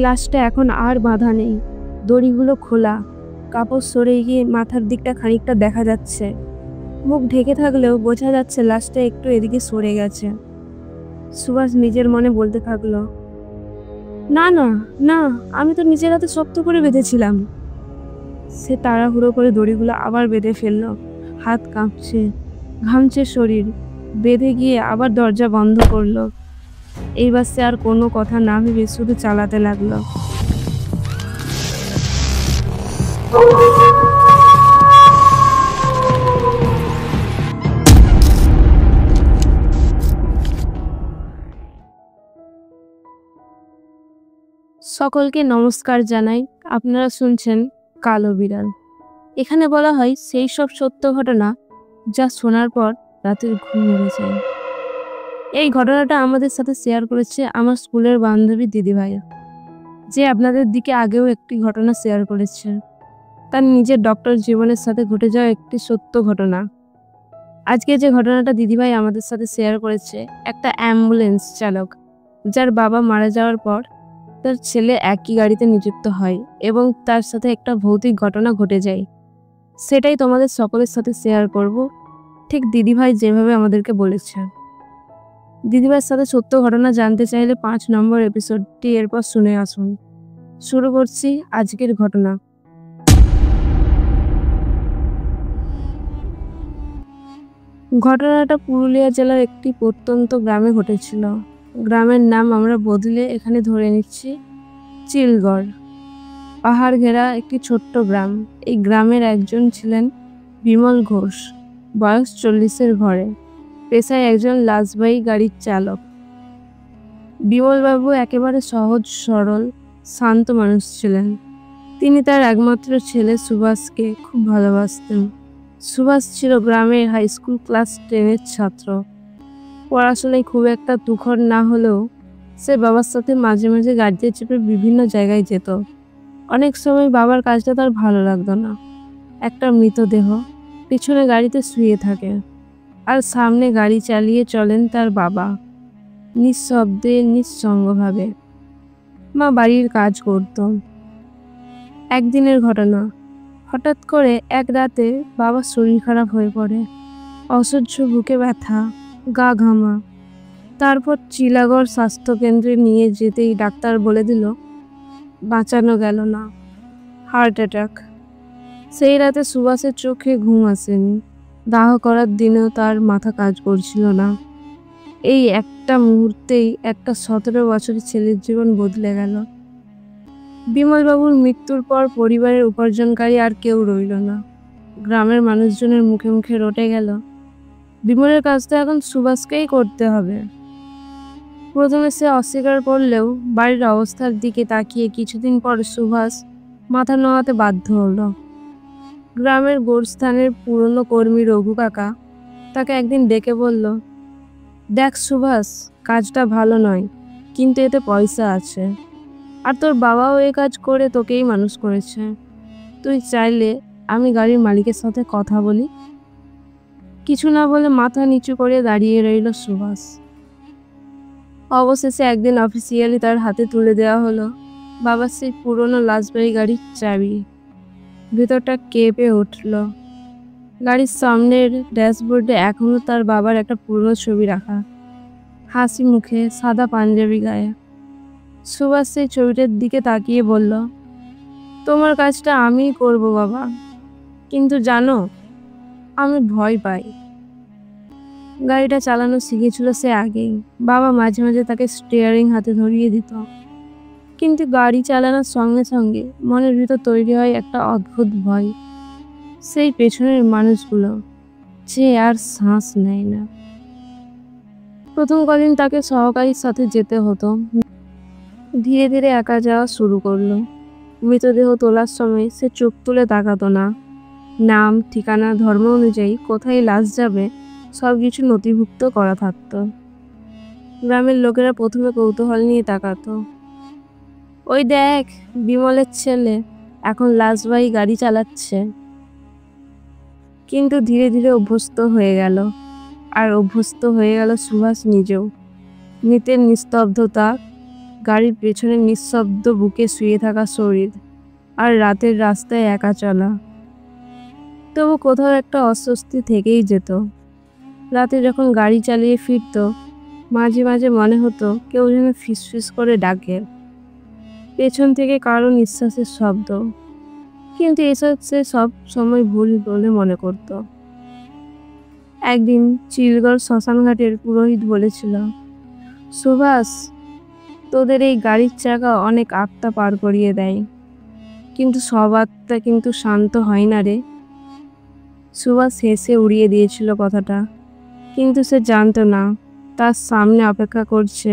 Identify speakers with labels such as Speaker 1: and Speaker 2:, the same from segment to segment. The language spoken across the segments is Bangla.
Speaker 1: লাশটা এখন আর বাঁধা নেই, দড়িগুলো খোলা, কাপড় সরে গিয়ে মাথার দিকটা খানিকটা দেখা যাচ্ছে। মুখ ঢেকে থাকলেও বোঝা যাচ্ছে লাশটা একটু এদিকে সরে গেছে। সুভাষ নিজের মনে বলতে থাকলো, না না না, আমি তো নিজের হাতে শক্ত করে বেঁধেছিলাম। সে তাড়াহুড়ো করে দড়িগুলো আবার বেঁধে ফেললো। হাত কাঁপছে, ঘামছে শরীর। বেঁধে গিয়ে আবার দরজা বন্ধ করলো। এইবার সে আর কোনো কথা না ভেবে শুধু চালাতে লাগলো। সকলকে নমস্কার জানাই। আপনারা শুনছেন কালো বিড়াল। এখানে বলা হয় সেই সব সত্য ঘটনা যা শোনার পর রাতের ঘুম উড়ে যায়। এই ঘটনাটা আমাদের সাথে শেয়ার করেছে আমার স্কুলের বান্ধবী দিদিভাইয়া, যে আপনাদের দিকে আগেও একটি ঘটনা শেয়ার করেছে। তার নিজের ডক্টর জীবনের সাথে ঘটে যাওয়া একটি সত্য ঘটনা। আজকে যে ঘটনাটা দিদিভাই আমাদের সাথে শেয়ার করেছে, একটা অ্যাম্বুলেন্স চালক যার বাবা মারা যাওয়ার পর তার ছেলে একই গাড়িতে নিযুক্ত হয় এবং তার সাথে একটা ভৌতিক ঘটনা ঘটে যায়। সেটাই তোমাদের সকলের সাথে শেয়ার করব, ঠিক দিদিভাই যেভাবে আমাদেরকে বলেছে। দিদিভাইয়ের সাথে সত্য ঘটনা জানতে চাইলে 5 নম্বর এপিসোডটি এরপর শুনে আসুন। শুরু করছি আজকের ঘটনা। ঘটনাটা পুরুলিয়া জেলার একটি প্রত্যন্ত গ্রামে ঘটেছিল। গ্রামের নাম আমরা বদলে এখানে ধরে নিচ্ছি চিলগড়। পাহাড় ঘেরা একটি ছোট্ট গ্রাম। এই গ্রামের একজন ছিলেন বিমল ঘোষ, বয়স 40-এর ঘরে, পেশায় একজন লাশবাহী গাড়ির চালক। বিমলবাবু একেবারে সহজ সরল শান্ত মানুষ ছিলেন। তিনি তার একমাত্র ছেলে সুভাষকে খুব ভালোবাসতেন। সুভাষ ছিল গ্রামের হাই স্কুল ক্লাস 10-এর ছাত্র। পড়াশোনায় খুব একটা তুখর না হলেও সে বাবার সাথে মাঝে মাঝে গাড়িতে চেপে বিভিন্ন জায়গায় যেত। অনেক সময় বাবার কাজটা তার ভালো লাগতো না। একটা মৃতদেহ পিছনে গাড়িতে শুয়ে থাকে আর সামনে গাড়ি চালিয়ে চলেন তার বাবা, নিঃশব্দে নিঃসঙ্গভাবে। মা বাড়ির কাজ করত। একদিনের ঘটনা, হঠাৎ করে এক রাতে বাবার শরীর খারাপ হয়ে পড়ে। অসহ্য বুকে ব্যথা, গা ঘামা। তারপর চিলাগড় স্বাস্থ্যকেন্দ্রে নিয়ে যেতেই ডাক্তার বলে দিল বাঁচানো গেল না, হার্ট অ্যাটাক। সেই রাতে সুভাষের চোখে ঘুম আসেনি। দাহ করার দিনেও তার মাথা কাজ করছিল না। এই একটা মুহূর্তেই একটা 17 বছরের ছেলের জীবন বদলে গেল। বিমলবাবুর মৃত্যুর পর পরিবারের উপার্জনকারী আর কেউ রইল না। গ্রামের মানুষজনের মুখে মুখে রটে গেল, বিমলের কাজটা এখন সুভাষকেই করতে হবে। প্রথমে সে অস্বীকার করলেও বাড়ির অবস্থার দিকে তাকিয়ে কিছুদিন পর সুভাষ মাথা নোয়াতে বাধ্য হলো। গ্রামের গোরস্থানের পুরনো কর্মী রঘু কাকা তাকে একদিন ডেকে বলল, দেখ সুভাষ, কাজটা ভালো নয়, কিন্তু এতে পয়সা আছে, আর তোর বাবাও এই কাজ করে তোকেই মানুষ করেছে। তুই চাইলে আমি গাড়ির মালিকের সাথে কথা বলি। কিছু না বলে মাথা নিচু করে দাঁড়িয়ে রইল সুভাষ। অবশেষে একদিন অফিসিয়ালি তার হাতে তুলে দেওয়া হলো বাবার সেই পুরনো লাশবাহী গাড়ির চাবি। ভেতরটা কেঁপে উঠল। গাড়ির সামনের ড্যাশবোর্ডে এখনো তার বাবার একটা পুরনো ছবি রাখা, হাসি মুখে, সাদা পাঞ্জাবি গায়ে। সুভাষ সেই ছবিটার দিকে তাকিয়ে বলল, তোমার কাজটা আমিই করব বাবা, কিন্তু জানো আমি ভয় পাই। গাড়িটা চালানো শিখেছিল সে আগেই। বাবা মাঝে মাঝে তাকে স্টিয়ারিং হাতে ধরিয়ে দিত, কিন্তু গাড়ি চালানোর সঙ্গে সঙ্গে মনের ভিতর তৈরি হয় একটা অদ্ভুত ভয়। সেই পেছনের মানুষগুলো যে আর শ্বাস নেয় না। প্রথম কদিন তাকে সহকারীর সাথে যেতে হতো। ধীরে ধীরে একা যাওয়া শুরু করলো। মৃতদেহ তোলার সময় সে চোখ তুলে তাকাতো না। নাম, ঠিকানা, ধর্ম অনুযায়ী কোথায় লাশ যাবে সব কিছু নথিভুক্ত করা থাকতো। গ্রামের লোকেরা প্রথমে কৌতূহল নিয়ে তাকাতো, ওই দেখ বিমলের ছেলে এখন লাশবাহী গাড়ি চালাচ্ছে। কিন্তু ধীরে ধীরে অভ্যস্ত হয়ে গেল, আর অভ্যস্ত হয়ে গেল সুভাষ নিজেও। মৃতের নিস্তব্ধতা, গাড়ির পেছনে নিঃশব্দ বুকে শুয়ে থাকা শরীর, আর রাতের রাস্তায় একা চলা। তবু কোথাও একটা অস্বস্তি থেকেই যেত। রাতে যখন গাড়ি চালিয়ে ফিরত, মাঝে মাঝে মনে হতো কেউ যেন ফিসফিস করে ডাকে, পেছন থেকে কারো নিঃশ্বাসের শব্দ। কিন্তু এসব সে সব সময় ভুল বলে মনে করত। একদিন চিলগড় শ্মশানঘাটের পুরোহিত বলেছিল, সুভাষ, তোদের এই গাড়ির চাকা অনেক আত্মা পার করিয়ে দেয়, কিন্তু সব আত্মা কিন্তু শান্ত হয় না রে। সুভাষ হেসে উড়িয়ে দিয়েছিল কথাটা, কিন্তু সে জানতো না তার সামনে অপেক্ষা করছে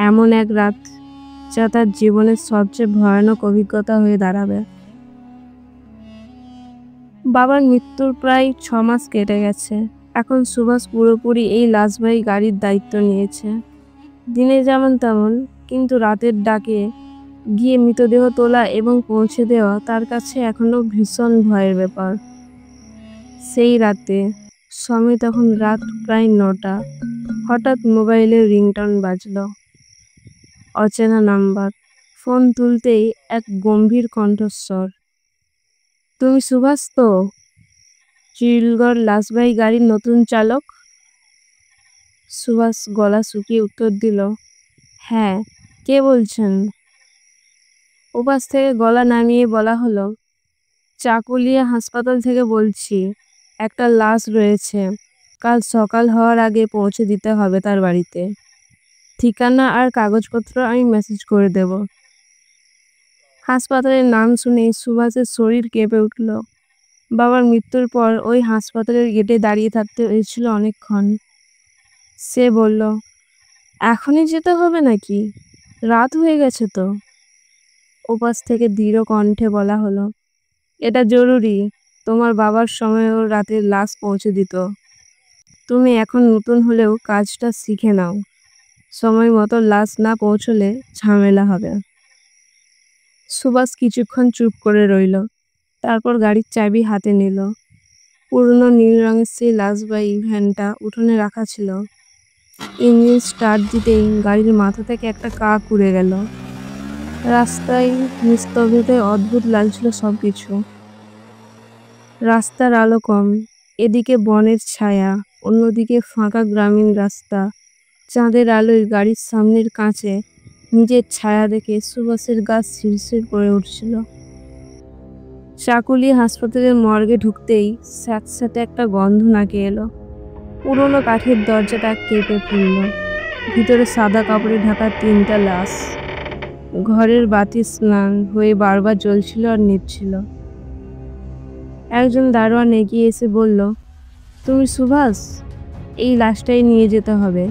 Speaker 1: এমন এক রাত যা তার জীবনের সবচেয়ে ভয়ানক অভিজ্ঞতা হয়ে দাঁড়াবে। বাবার মৃত্যুর প্রায় 6 মাস কেটে গেছে। এখন সুভাষ পুরোপুরি এই লাশবাহী গাড়ির দায়িত্ব নিয়েছে। দিনে যেমন তেমন, কিন্তু রাতের ডাকে গিয়ে মৃতদেহ তোলা এবং পৌঁছে দেওয়া তার কাছে এখনো ভীষণ ভয়ের ব্যাপার। সেই রাতে, সময় তখন রাত প্রায় 9টা, হঠাৎ মোবাইলের রিংটোন বাজল। অচেনা নাম্বার। ফোন তুলতেই এক গম্ভীর কণ্ঠস্বর, তুমি সুভাষ তো, চিলগড় লাশবাহী গাড়ির নতুন চালক? সুভাষ গলা শুকিয়ে উত্তর দিল, হ্যাঁ, কে বলছেন? ওপাশ থেকে গলা নামিয়ে বলা হলো, চাকুলিয়া হাসপাতাল থেকে বলছি। একটা লাশ রয়েছে, কাল সকাল হওয়ার আগে পৌঁছে দিতে হবে তার বাড়িতে। ঠিকানা আর কাগজপত্র আমি মেসেজ করে দেব। হাসপাতালের নাম শুনে সুভাষের শরীর কেঁপে উঠল। বাবার মৃত্যুর পর ওই হাসপাতালের গেটে দাঁড়িয়ে থাকতে হয়েছিল অনেকক্ষণ। সে বলল, এখনই যেতে হবে নাকি? রাত হয়ে গেছে তো। ওপাশ থেকে দৃঢ় কণ্ঠে বলা হলো, এটা জরুরি, তোমার বাবার সময়ও রাতের লাশ পৌঁছে দিত। তুমি এখন নতুন হলেও কাজটা শিখে নাও, সময় মতো লাশ না পৌঁছলে ঝামেলা হবে। সুভাষ কিছুক্ষণ চুপ করে রইল, তারপর গাড়ির চাবি হাতে নিল। পুরনো নীল রঙের সেই লাশবাহী ভ্যানটা উঠোনে রাখা ছিল। ইঞ্জিন স্টার্ট দিতেই গাড়ির মাথা থেকে একটা কাক উড়ে গেল। রাস্তায় নিস্তব্ধতায় অদ্ভুত লাগছিল সবকিছু। রাস্তার আলো কম, এদিকে বনের ছায়া, অন্যদিকে ফাঁকা গ্রামীণ রাস্তা। চাঁদের আলোয় গাড়ির সামনের কাঁচে নিজের ছায়া দেখে সুভাষের গা শিরশির করে উঠছিল। চাকুলিয়া হাসপাতালের মর্গে ঢুকতেই স্যাঁতস্যাঁতে একটা গন্ধ নাকে এলো। পুরোনো কাঠের দরজাটা কেঁপে ফুলল। ভিতরে সাদা কাপড়ে ঢাকা 3টা লাশ। ঘরের বাতি স্নান হয়ে বারবার জ্বলছিল আর নিভছিল। একজন দারোয়ান এগিয়ে এসে বলল, তুমি সুভাষ? এই লাশটাই নিয়ে যেতে হবে,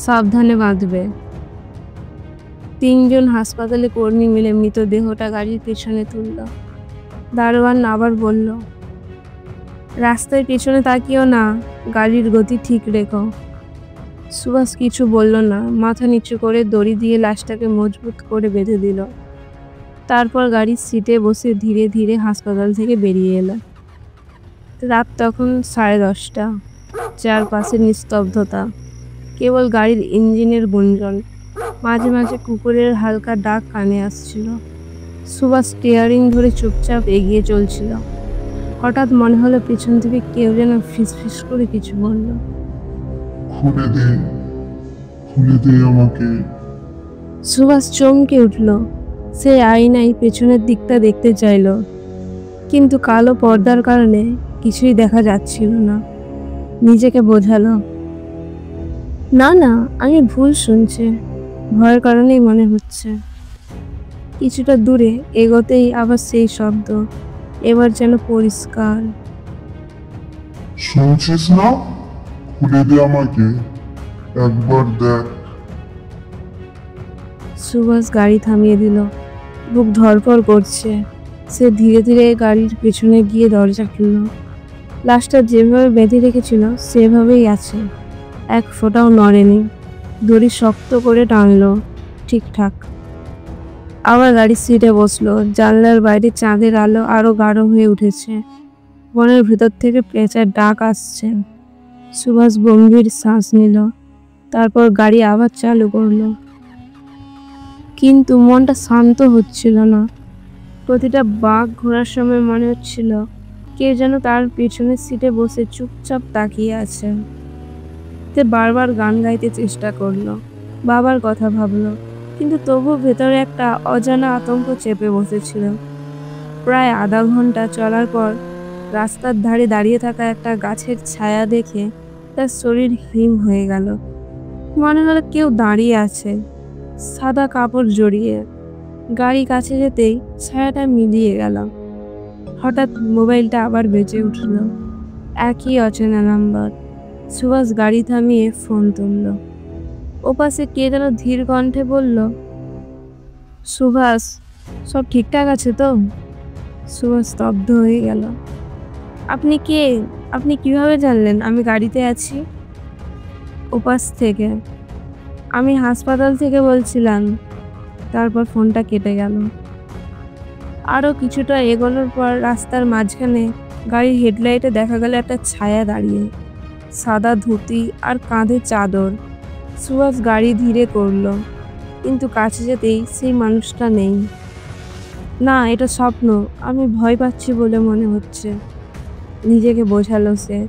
Speaker 1: সাবধানে বাঁধবে। 3জন হাসপাতালে কর্মী মিলে মৃতদেহটা গাড়ির পেছনে তুলল। দারোয়ান আবার বলল, রাস্তায় পেছনে তাকিও না, গাড়ির গতি ঠিক রেখো। সুভাষ কিছু বলল না, মাথা নিচু করে দড়ি দিয়ে লাশটাকে মজবুত করে বেঁধে দিল। তারপর গাড়ির সিটে বসে ধীরে ধীরে হাসপাতাল থেকে বেরিয়ে এলো। রাত তখন 10:30। চারপাশে নিস্তব্ধতা, কেবল গাড়ির ইঞ্জিনের গুঞ্জন। মাঝে মাঝে কুকুরের হালকা ডাক কানে আসছিল। সুভাষ স্টিয়ারিং ধরে চুপচাপ এগিয়ে চলছিল। হঠাৎ মনে হলো পিছন থেকে কেউ যেন ফিসফিস করে কিছু বলল,
Speaker 2: খুলে দে, খুলে দে আমাকে।
Speaker 1: সুভাষ চমকে উঠল। সে আয়নায় পেছনের দিকটা দেখতে চাইল, কিন্তু কালো পর্দার কারণে কিছুই দেখা যাচ্ছিল না। নিজেকে বোঝালো, না না, আমি ভুল শুনছি, ভয়ের কারণেই মনে হচ্ছে। কিছুটা দূরে এগোতেই আবার সেই শব্দ, এবার যেন পরিষ্কার,
Speaker 2: শুনছিস না? খুলে দে আমাকে, একবার দেখ।
Speaker 1: সুভাষ গাড়ি থামিয়ে দিল। বুক ধড়ফড় করছে। সে ধীরে ধীরে গাড়ির পেছনে গিয়ে দরজা খুলল। লাশটা যেভাবে বেঁধে রেখেছিল সেভাবেই আছে, এক ফোঁটাও নড়েনি। দড়ি শক্ত করে টানলো, ঠিকঠাক। আবার গাড়ির সিটে বসলো। জানলার বাইরে চাঁদের আলো আরো গাঢ় হয়ে উঠেছে। বনের ভেতর থেকে পেঁচার ডাক আসছে। সুভাষ গম্ভীর শ্বাস নিল, তারপর গাড়ি আবার চালু করলো। কিন্তু মনটা শান্ত হচ্ছিল না। প্রতিটা বাঁক ঘোরার সময় মনে হচ্ছিল কে যেন তার পেছনের সিটে বসে চুপচাপ তাকিয়ে আছে। তে বারবার গান গাইতে চেষ্টা করলো, বাবার কথা ভাবলো, কিন্তু তবু ভেতরে একটা অজানা আতঙ্ক চেপে বসেছিল। প্রায় আধা ঘন্টা চলার পর রাস্তার ধারে দাঁড়িয়ে থাকা একটা গাছের ছায়া দেখে তার শরীর হিম হয়ে গেল। মনে হলো কেউ দাঁড়িয়ে আছে, সাদা কাপড় জড়িয়ে। গাড়ি কাছে যেতেই ছায়াটা মিলিয়ে গেল। হঠাৎ মোবাইলটা আবার বেজে উঠল, একই অচেনা নাম্বার। সুভাষ গাড়ি থামিয়ে ফোন তুলল। ওপাশে কে যেন ধীর কণ্ঠে বলল, সুভাষ, সব ঠিকঠাক আছে তো? সুভাষ স্তব্ধ হয়ে গেল। আপনি কে? আপনি কিভাবে জানলেন আমি গাড়িতে আছি? ওপাশ থেকে, আমি হাসপাতাল থেকে বলছিলাম। তারপর ফোনটা কেটে গেল। আরও কিছুটা এগোনোর পর রাস্তার মাঝখানে গাড়ির হেডলাইটে দেখা গেল একটা ছায়া দাঁড়িয়ে, সাদা ধুতি আর কাঁধে চাদর। সুভাষ গাড়ি ধীরে করলো, কিন্তু কাছে যেতেই সেই মানুষটা নেই। না, এটা স্বপ্ন, আমি ভয় পাচ্ছি বলে মনে হচ্ছে, নিজেকে বোঝালো সে।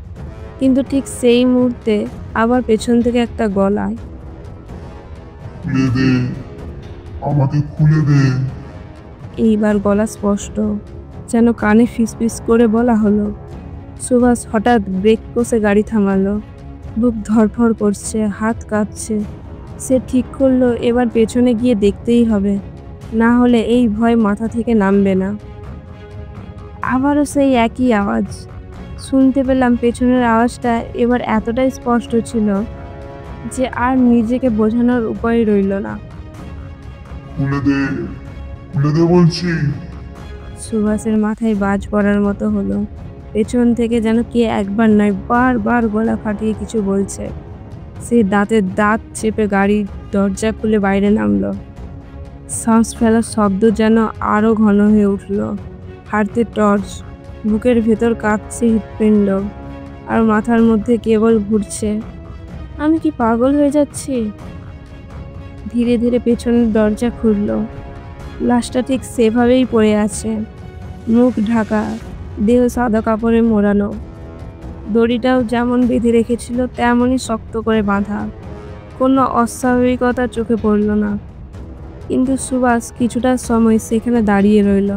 Speaker 1: কিন্তু ঠিক সেই মুহূর্তে আবার পেছন থেকে একটা গলায়,
Speaker 2: খুলে দে, আমাকে খুলে দে।
Speaker 1: এইবার গলা স্পষ্ট, যেন কানে ফিসফিস করে বলা হলো। সুভাষ হঠাৎ ব্রেক কষে গাড়ি থামালো। বুক ধড়ফড় করছে, হাত কাঁপছে। সে ঠিক করলো এবার পেছনে গিয়ে দেখতেই হবে, না হলে এই ভয় মাথা থেকে নামবে না। আবারও সেই একই আওয়াজ শুনতে পেলাম। পেছনের আওয়াজটা এবার এতটাই স্পষ্ট ছিল যে আর নিজেকে বোঝানোর উপায় রইল না।
Speaker 2: খুলে দে, খুলে দে বলছি।
Speaker 1: সুভাষের মাথায় বাজ পড়ার মতো হলো। পেছন থেকে যেন কে একবার নয় বারবার গলা ফাটিয়ে কিছু বলছে। সে দাঁতের দাঁত চেপে গাড়ির দরজা খুলে বাইরে নামলো। শ্বাস ফেলার শব্দ যেন আরও ঘন হয়ে উঠল। হাতে টর্চ, বুকের ভেতর কাঁপছে হৃৎপিণ্ড, আর মাথার মধ্যে কেবল ঘুরছে, আমি কি পাগল হয়ে যাচ্ছি? ধীরে ধীরে পেছনের দরজা খুলল। লাশটা ঠিক সেভাবেই পড়ে আছে, মুখ ঢাকা, দেহ সাদা কাপড়ে মোড়ানো। দড়িটাও যেমন বেঁধে রেখেছিল তেমনই শক্ত করে বাঁধা। কোনো অস্বাভাবিকতা চোখে পড়ল না। কিন্তু সুভাষ কিছুটা সময় সেখানে দাঁড়িয়ে রইল।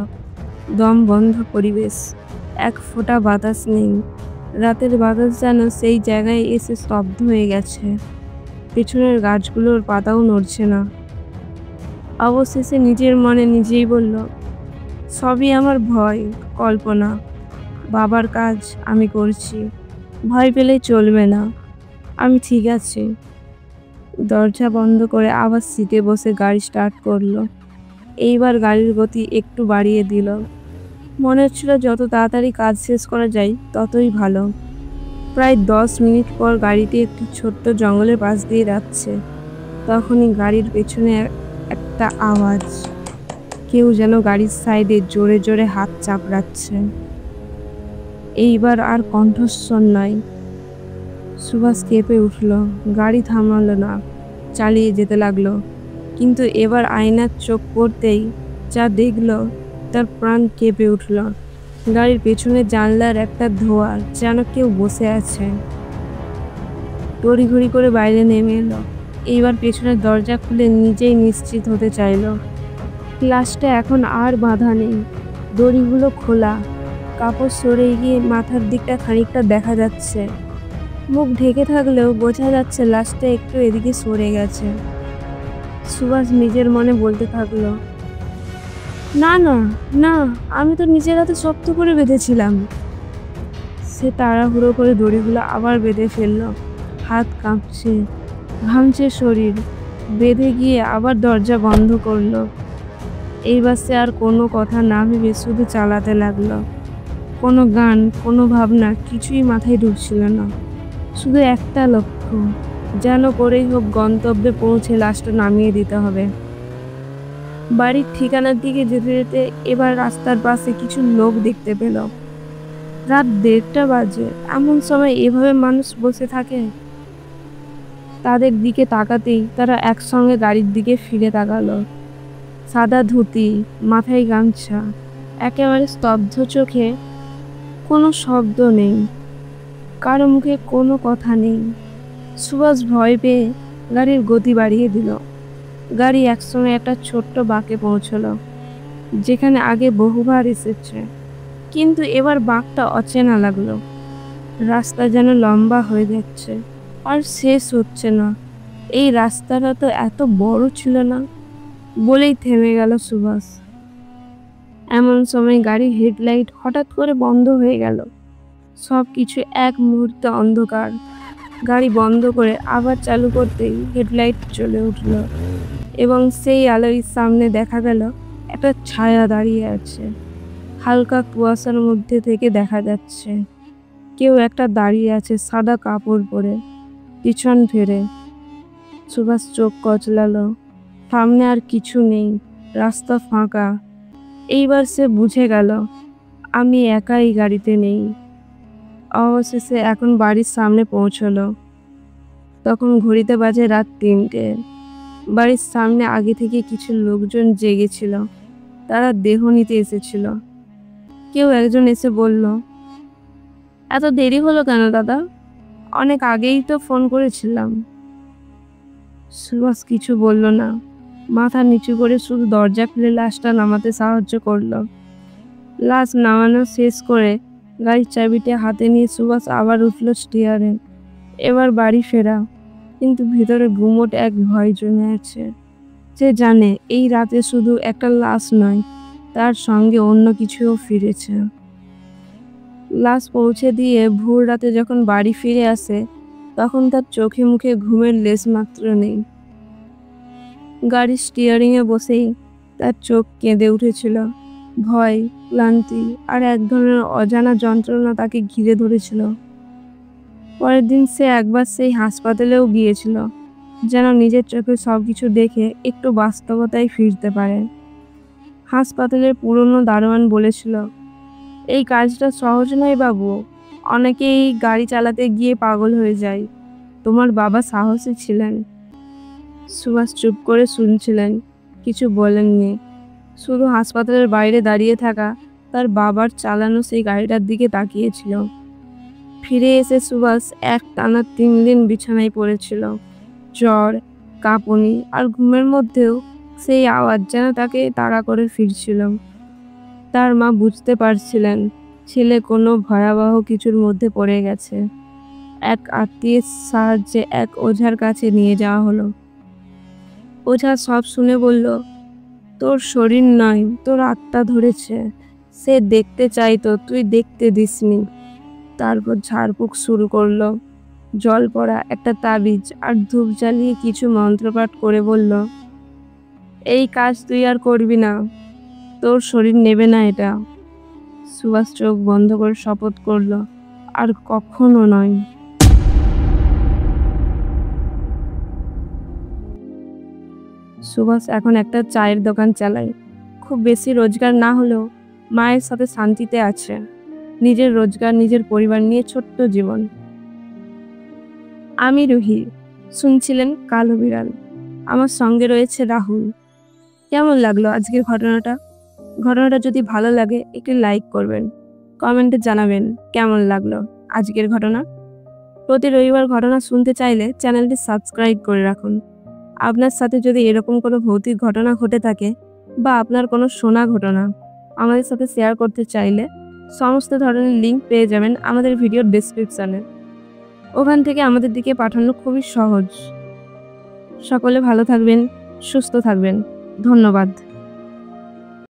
Speaker 1: দম বন্ধ পরিবেশ, এক ফোঁটা বাতাস নেই। রাতের বাতাস যেন সেই জায়গায় এসে স্তব্ধ হয়ে গেছে। পেছনের গাছগুলোর পাতাও নড়ছে না। অবশেষে নিজের মনে নিজেই বলল, সবই আমার ভয়, কল্পনা। বাবার কাজ আমি করছি, ভয় পেলে চলবে না, আমি ঠিক আছি। দরজা বন্ধ করে আবার সিটে বসে গাড়ি স্টার্ট করলো। এইবার গাড়ির গতি একটু বাড়িয়ে দিল। মনে হচ্ছিল যত তাড়াতাড়ি কাজ শেষ করা যায় ততই ভালো। প্রায় 10 মিনিট পর গাড়িটি একটি ছোট্ট জঙ্গলের পাশ দিয়ে যাচ্ছে। তখনই গাড়ির পেছনে একটা আওয়াজ, কেউ যেন গাড়ির সাইডে জোরে জোরে হাত চাপড়াচ্ছে। এইবার আর কণ্ঠস্বর নয়। সুভাষ কেঁপে উঠল, গাড়ি থামালো না, চালিয়ে যেতে লাগলো। কিন্তু এবার আয়নার চোখ পড়তেই যা দেখলো তার প্রাণ কেঁপে উঠল। গাড়ির পেছনে জানলার একটা ধোঁয়া, যেন কেউ বসে আছে। তড়িঘড়ি করে বাইরে নেমে এলো। এইবার পেছনের দরজা খুলে নিজেই নিশ্চিত হতে চাইল। লাশটা এখন আর বাঁধা নেই, দড়িগুলো খোলা, কাপড় সরে গিয়ে মাথার দিকটা খানিকটা দেখা যাচ্ছে। মুখ ঢেকে থাকলেও বোঝা যাচ্ছে লাশটা একটু এদিকে সরে গেছে। সুভাষ নিজের মনে বলতে থাকলো, না না না, আমি তো নিজের হাতে শক্ত করে বেঁধেছিলাম। সে তাড়াহুড়ো করে দড়িগুলো আবার বেঁধে ফেললো। হাত কাঁপছে, ঘামছে শরীর। বেঁধে গিয়ে আবার দরজা বন্ধ করলো। এইবার সে আর কোনো কথা না ভেবে শুধু চালাতে লাগলো। কোনো গান, কোনো ভাবনা কিছুই মাথায় ঢুকছিল না। শুধু একটা লক্ষ্য, যেন করেই হোক গন্তব্যে পৌঁছে লাশটা নামিয়ে দিতে হবে। বাড়ির ঠিকানার দিকে যেতে যেতে এবার রাস্তার পাশে কিছু লোক দেখতে পেল। রাত 1:30 বাজে, এমন সময় এভাবে মানুষ বসে থাকে? তাদের দিকে তাকাতেই তারা একসঙ্গে গাড়ির দিকে ফিরে তাকালো। সাদা ধুতি, মাথায় গামছা, একেবারে স্তব্ধ চোখে, কোনো শব্দ নেই, কারো মুখে কোনো কথা নেই। সুভাষ ভয় পেয়ে গাড়ির গতি বাড়িয়ে দিল। গাড়ি একসময় একটা ছোট্ট বাঁকে পৌঁছলো, যেখানে আগে বহুবার এসেছে, কিন্তু এবার বাঁকটা অচেনা লাগলো। রাস্তা যেন লম্বা হয়ে যাচ্ছে আর শেষ হচ্ছে না। এই রাস্তাটা তো এত বড় ছিল না, বলেই থেমে গেল সুভাষ। এমন সময় গাড়ির হেডলাইট হঠাৎ করে বন্ধ হয়ে গেল। সব কিছু এক মুহূর্তে অন্ধকার। গাড়ি বন্ধ করে আবার চালু করতেই হেডলাইট জ্বলে উঠল এবং সেই আলোর সামনে দেখা গেল একটা ছায়া দাঁড়িয়ে আছে। হালকা কুয়াশার মধ্যে থেকে দেখা যাচ্ছে কেউ একটা দাঁড়িয়ে আছে সাদা কাপড় পরে, পিছন ফিরে। সুভাষ চোখ কচলালো। সামনে আর কিছু নেই, রাস্তা ফাঁকা। এইবার সে বুঝে গেল আমি একাই গাড়িতে নেই। অবশেষে এখন বাড়ির সামনে পৌঁছলো। তখন ঘড়িতে বাজে রাত 3টে। বাড়ির সামনে আগে থেকে কিছু লোকজন জেগেছিল, তারা দেহ নিতে এসেছিল। কেউ একজন এসে বলল, এত দেরি হলো কেন দাদা? অনেক আগেই তো ফোন করেছিলাম। সুভাষ কিছু বলল না, মাথা নিচু করে শুধু দরজা খুলে লাশটা নামাতে সাহায্য করলো। লাশ নামানো শেষ করে গাড়ির চাবিটা হাতে নিয়ে সুভাষ আবার উঠল স্টিয়ারে। এবার বাড়ি ফেরা, কিন্তু ভিতরে গুমোট এক ভয় জমে আছে। সে জানে এই রাতে শুধু একটা লাশ নয়, তার সঙ্গে অন্য কিছুও ফিরেছে। লাশ পৌঁছে দিয়ে ভোর রাতে যখন বাড়ি ফিরে আসে, তখন তার চোখে মুখে ঘুমের লেশ মাত্র নেই। গাড়ির স্টিয়ারিংয়ে বসেই তার চোখ কেঁদে উঠেছিল। ভয়, ক্লান্তি আর এক ধরনের অজানা যন্ত্রণা তাকে ঘিরে ধরেছিল। পরের দিন সে একবার সেই হাসপাতালেও গিয়েছিল, যেন নিজের চোখে সবকিছু দেখে একটু বাস্তবতায় ফিরতে পারে। হাসপাতালের পুরনো দারোয়ান বলেছিল, এই কাজটা সহজ নয় বাবু, অনেকেই গাড়ি চালাতে গিয়ে পাগল হয়ে যায়। তোমার বাবা সাহসী ছিলেন। সুভাষ চুপ করে শুনছিলেন, কিছু বলেননি। শুধু হাসপাতালের বাইরে দাঁড়িয়ে থাকা তার বাবার চালানো সেই গাড়িটার দিকে তাকিয়েছিল। ফিরে এসে সুভাষ একটানা 3 দিন বিছানায় পড়েছিল। জ্বর, কাঁপুনি আর ঘুমের মধ্যেও সেই আওয়াজ যেন তাকে তাড়া করে ফিরছিল। তার মা বুঝতে পারছিলেন ছেলে কোনো ভয়াবহ কিছুর মধ্যে পড়ে গেছে। এক আত্মীয়ের সাহায্যে এক ওঝার কাছে নিয়ে যাওয়া হলো। ওঝা সব শুনে বলল, তোর শরীর নয়, তোর আত্মা ধরেছে। সে দেখতে চাইতো, তুই দেখতে দিসনি। তারপর ঝাড়ফুঁক শুরু করলো। জল পড়া একটা তাবিজ আর ধূপ জ্বালিয়ে কিছু মন্ত্রপাঠ করে বলল, এই কাজ তুই আর করবি না, তোর শরীর নেবে না এটা। সুভাষ চোখ বন্ধ করে শপথ করলো, আর কখনো নয়। সুভাষ এখন একটা চায়ের দোকান চালায়। খুব বেশি রোজগার না হলেও মায়ের সাথে শান্তিতে আছে। নিজের রোজগার, নিজের পরিবার নিয়ে ছোট্ট জীবন। আমি রুহি, শুনছিলেন কালো বিড়াল। আমার সঙ্গে রয়েছে রাহুল। কেমন লাগলো আজকের ঘটনাটা যদি ভালো লাগে একটি লাইক করবেন, কমেন্টে জানাবেন কেমন লাগলো আজকের ঘটনা। প্রতি রবিবার ঘটনা শুনতে চাইলে চ্যানেলটি সাবস্ক্রাইব করে রাখুন। আপনার সাথে যদি এরকম কোনো ভৌতিক ঘটনা ঘটে থাকে বা আপনার কোনো শোনা ঘটনা আমাদের সাথে শেয়ার করতে চাইলে সমস্ত ধরনের লিঙ্ক পেয়ে যাবেন আমাদের ভিডিওর ডেসক্রিপশানে। ওখান থেকে আমাদের দিকে পাঠানো খুবই সহজ। সকলে ভালো থাকবেন, সুস্থ থাকবেন। ধন্যবাদ।